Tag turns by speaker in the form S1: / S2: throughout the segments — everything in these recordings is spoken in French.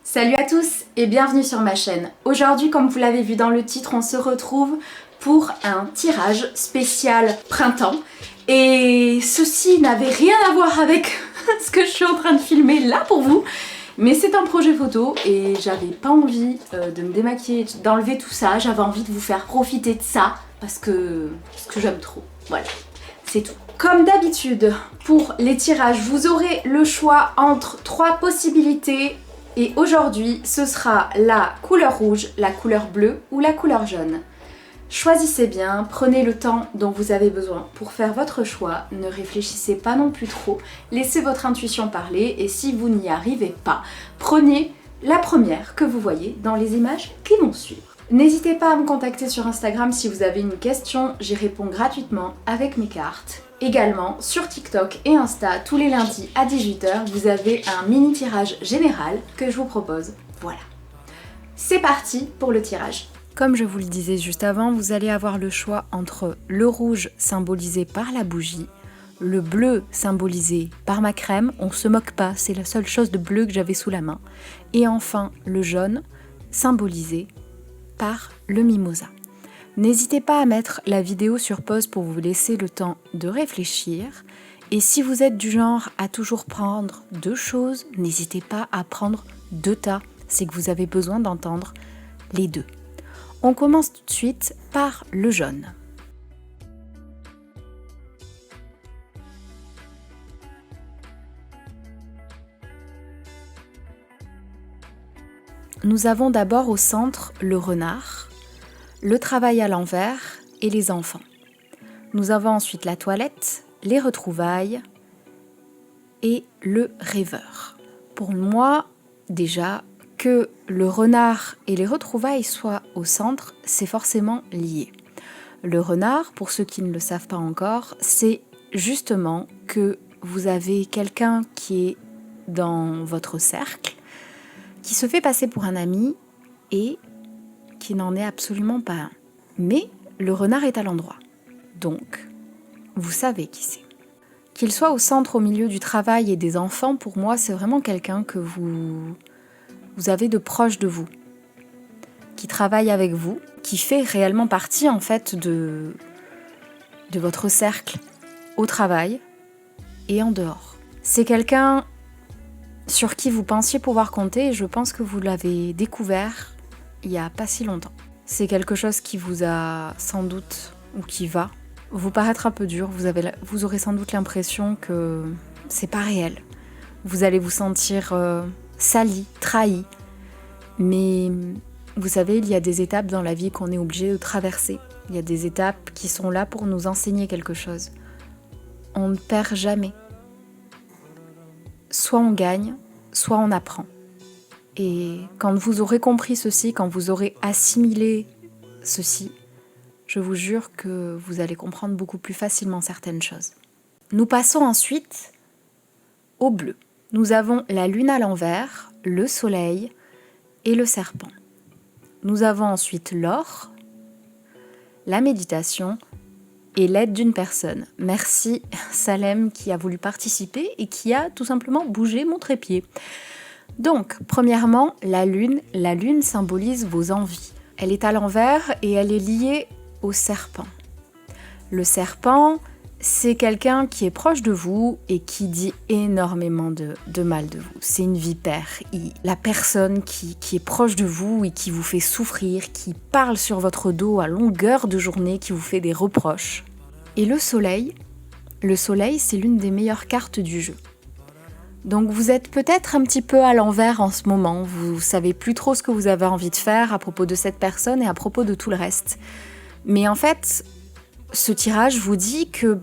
S1: Salut à tous et bienvenue sur ma chaîne. Aujourd'hui, comme vous l'avez vu dans le titre, on se retrouve pour un tirage spécial printemps. Et ceci n'avait rien à voir avec ce que je suis en train de filmer là pour vous. Mais c'est un projet photo et j'avais pas envie de me démaquiller, d'enlever tout ça. J'avais envie de vous faire profiter de ça parce que j'aime trop. Voilà, c'est tout. Comme d'habitude, pour les tirages, vous aurez le choix entre 3 possibilités. Et aujourd'hui, ce sera la couleur rouge, la couleur bleue ou la couleur jaune. Choisissez bien, prenez le temps dont vous avez besoin pour faire votre choix. Ne réfléchissez pas non plus trop, laissez votre intuition parler et si vous n'y arrivez pas, prenez la première que vous voyez dans les images qui vont suivre. N'hésitez pas à me contacter sur Instagram si vous avez une question, j'y réponds gratuitement avec mes cartes. Également sur TikTok et Insta, tous les lundis à 18 h, vous avez un mini tirage général que je vous propose. Voilà. C'est parti pour le tirage. Comme je vous le disais juste avant, vous allez avoir le choix entre le rouge symbolisé par la bougie, le bleu symbolisé par ma crème, on se moque pas, c'est la seule chose de bleu que j'avais sous la main, et enfin le jaune symbolisé par le mimosa. N'hésitez pas à mettre la vidéo sur pause pour vous laisser le temps de réfléchir. Et si vous êtes du genre à toujours prendre 2 choses, n'hésitez pas à prendre 2 tas. C'est que vous avez besoin d'entendre les 2. On commence tout de suite par le jaune. Nous avons d'abord au centre le renard, le travail à l'envers et les enfants. Nous avons ensuite la toilette, les retrouvailles et le rêveur. Pour moi, déjà, que le renard et les retrouvailles soient au centre, c'est forcément lié. Le renard, pour ceux qui ne le savent pas encore, c'est justement que vous avez quelqu'un qui est dans votre cercle, qui se fait passer pour un ami et qui n'en est absolument pas un. Mais le renard est à l'endroit. Donc, vous savez qui c'est. Qu'il soit au centre, au milieu du travail et des enfants, pour moi, c'est vraiment quelqu'un que vous avez de proche de vous, qui travaille avec vous, qui fait réellement partie, en fait, de votre cercle, au travail et en dehors. C'est quelqu'un sur qui vous pensiez pouvoir compter et je pense que vous l'avez découvert il n'y a pas si longtemps. C'est quelque chose qui vous a sans doute, ou qui va, vous paraître un peu dur. Vous aurez sans doute l'impression que c'est pas réel. Vous allez vous sentir sali, trahi. Mais vous savez, il y a des étapes dans la vie qu'on est obligé de traverser. Il y a des étapes qui sont là pour nous enseigner quelque chose. On ne perd jamais. Soit on gagne, soit on apprend. Et quand vous aurez compris ceci, quand vous aurez assimilé ceci, je vous jure que vous allez comprendre beaucoup plus facilement certaines choses. Nous passons ensuite au bleu. Nous avons la lune à l'envers, le soleil et le serpent. Nous avons ensuite l'or, la méditation et l'aide d'une personne. Merci Salem qui a voulu participer et qui a tout simplement bougé mon trépied. Donc, premièrement, la lune symbolise vos envies. Elle est à l'envers et elle est liée au serpent. Le serpent, c'est quelqu'un qui est proche de vous et qui dit énormément de mal de vous. C'est une vipère. La personne qui est proche de vous et qui vous fait souffrir, qui parle sur votre dos à longueur de journée, qui vous fait des reproches. Et le soleil, c'est l'une des meilleures cartes du jeu. Donc vous êtes peut-être un petit peu à l'envers en ce moment, vous savez plus trop ce que vous avez envie de faire à propos de cette personne et à propos de tout le reste. Mais en fait, ce tirage vous dit que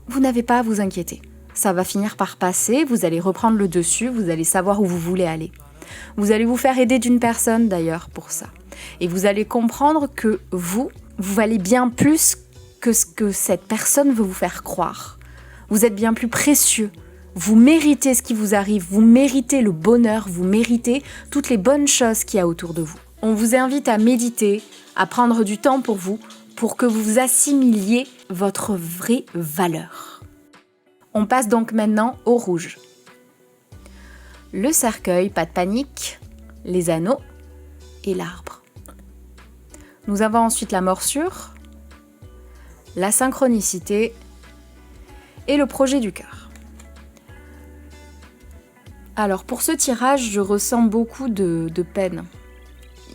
S1: vous n'avez pas à vous inquiéter. Ça va finir par passer, vous allez reprendre le dessus, vous allez savoir où vous voulez aller. Vous allez vous faire aider d'une personne d'ailleurs pour ça. Et vous allez comprendre que vous valez bien plus que ce que cette personne veut vous faire croire. Vous êtes bien plus précieux. Vous méritez ce qui vous arrive, vous méritez le bonheur, vous méritez toutes les bonnes choses qu'il y a autour de vous. On vous invite à méditer, à prendre du temps pour vous, pour que vous assimiliez votre vraie valeur. On passe donc maintenant au rouge. Le cercueil, pas de panique, les anneaux et l'arbre. Nous avons ensuite la morsure, la synchronicité et le projet du cœur. Alors pour ce tirage, je ressens beaucoup de peine.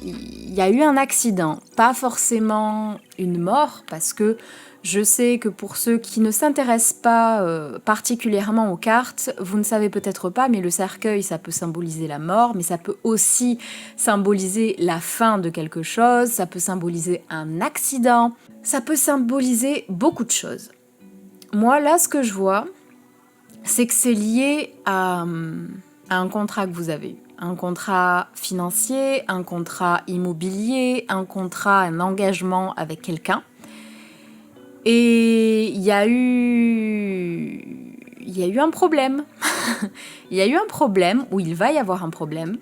S1: Il y a eu un accident, pas forcément une mort, parce que je sais que pour ceux qui ne s'intéressent pas particulièrement aux cartes, vous ne savez peut-être pas, mais le cercueil, ça peut symboliser la mort, mais ça peut aussi symboliser la fin de quelque chose, ça peut symboliser un accident, ça peut symboliser beaucoup de choses. Moi, là, ce que je vois, c'est que c'est lié à un contrat que vous avez eu. Un contrat financier, un contrat immobilier, un contrat, un engagement avec quelqu'un. Et il y a eu un problème. Il y a eu un problème, ou il va y avoir un problème,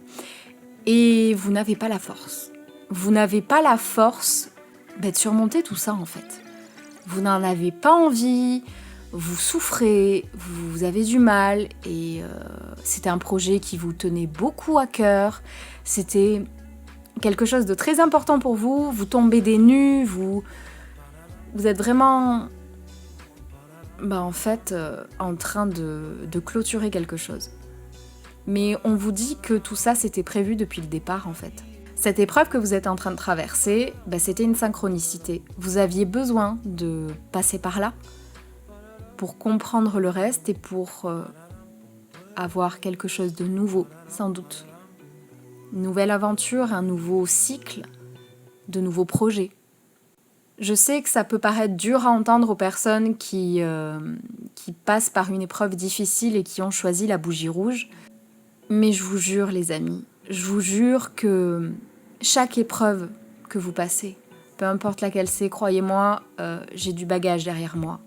S1: et vous n'avez pas la force. Vous n'avez pas la force de surmonter tout ça, en fait. Vous n'en avez pas envie, vous souffrez, vous avez du mal, et c'était un projet qui vous tenait beaucoup à cœur, c'était quelque chose de très important pour vous, vous tombez des nues, vous êtes vraiment en train de clôturer quelque chose. Mais on vous dit que tout ça c'était prévu depuis le départ en fait. Cette épreuve que vous êtes en train de traverser, c'était une synchronicité. Vous aviez besoin de passer par là pour comprendre le reste et pour avoir quelque chose de nouveau, sans doute. Une nouvelle aventure, un nouveau cycle, de nouveaux projets. Je sais que ça peut paraître dur à entendre aux personnes qui passent par une épreuve difficile et qui ont choisi la bougie rouge, mais je vous jure les amis, je vous jure que chaque épreuve que vous passez, peu importe laquelle c'est, croyez-moi, j'ai du bagage derrière moi.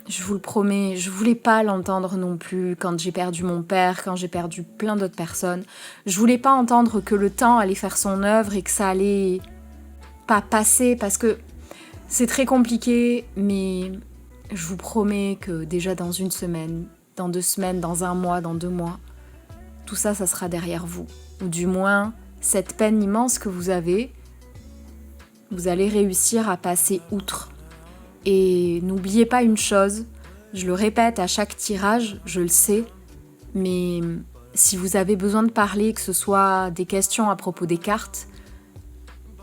S1: Je vous le promets, je voulais pas l'entendre non plus quand j'ai perdu mon père, quand j'ai perdu plein d'autres personnes. Je voulais pas entendre que le temps allait faire son œuvre et que ça allait pas passer parce que c'est très compliqué, mais je vous promets que déjà dans une semaine, dans 2 semaines, dans 1 mois, dans 2 mois, tout ça, ça sera derrière vous. Ou du moins, cette peine immense que vous avez, vous allez réussir à passer outre. Et n'oubliez pas une chose, je le répète à chaque tirage, je le sais, mais si vous avez besoin de parler, que ce soit des questions à propos des cartes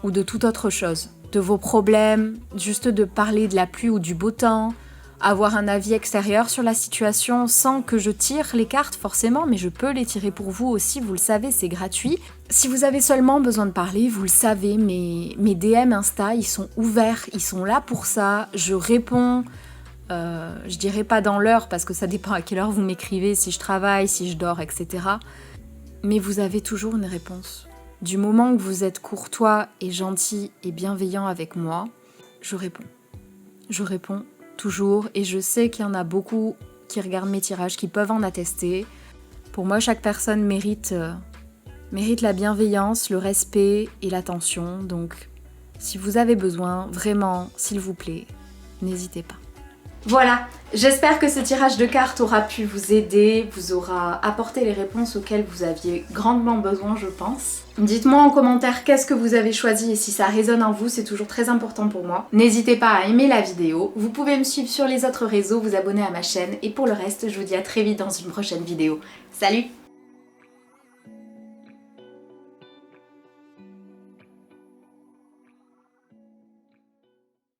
S1: ou de toute autre chose, de vos problèmes, juste de parler de la pluie ou du beau temps, avoir un avis extérieur sur la situation sans que je tire les cartes forcément, mais je peux les tirer pour vous aussi, vous le savez, c'est gratuit. Si vous avez seulement besoin de parler, vous le savez, mes DM Insta, ils sont ouverts, ils sont là pour ça, je réponds, je dirais pas dans l'heure parce que ça dépend à quelle heure vous m'écrivez, si je travaille, si je dors, etc. Mais vous avez toujours une réponse. Du moment que vous êtes courtois et gentil et bienveillant avec moi, je réponds. Je réponds toujours, et je sais qu'il y en a beaucoup qui regardent mes tirages, qui peuvent en attester. Pour moi, chaque personne mérite la bienveillance, le respect et l'attention. Donc, si vous avez besoin, vraiment, s'il vous plaît, n'hésitez pas. Voilà, j'espère que ce tirage de cartes aura pu vous aider, vous aura apporté les réponses auxquelles vous aviez grandement besoin, je pense. Dites-moi en commentaire qu'est-ce que vous avez choisi et si ça résonne en vous, c'est toujours très important pour moi. N'hésitez pas à aimer la vidéo, vous pouvez me suivre sur les autres réseaux, vous abonner à ma chaîne et pour le reste, je vous dis à très vite dans une prochaine vidéo. Salut!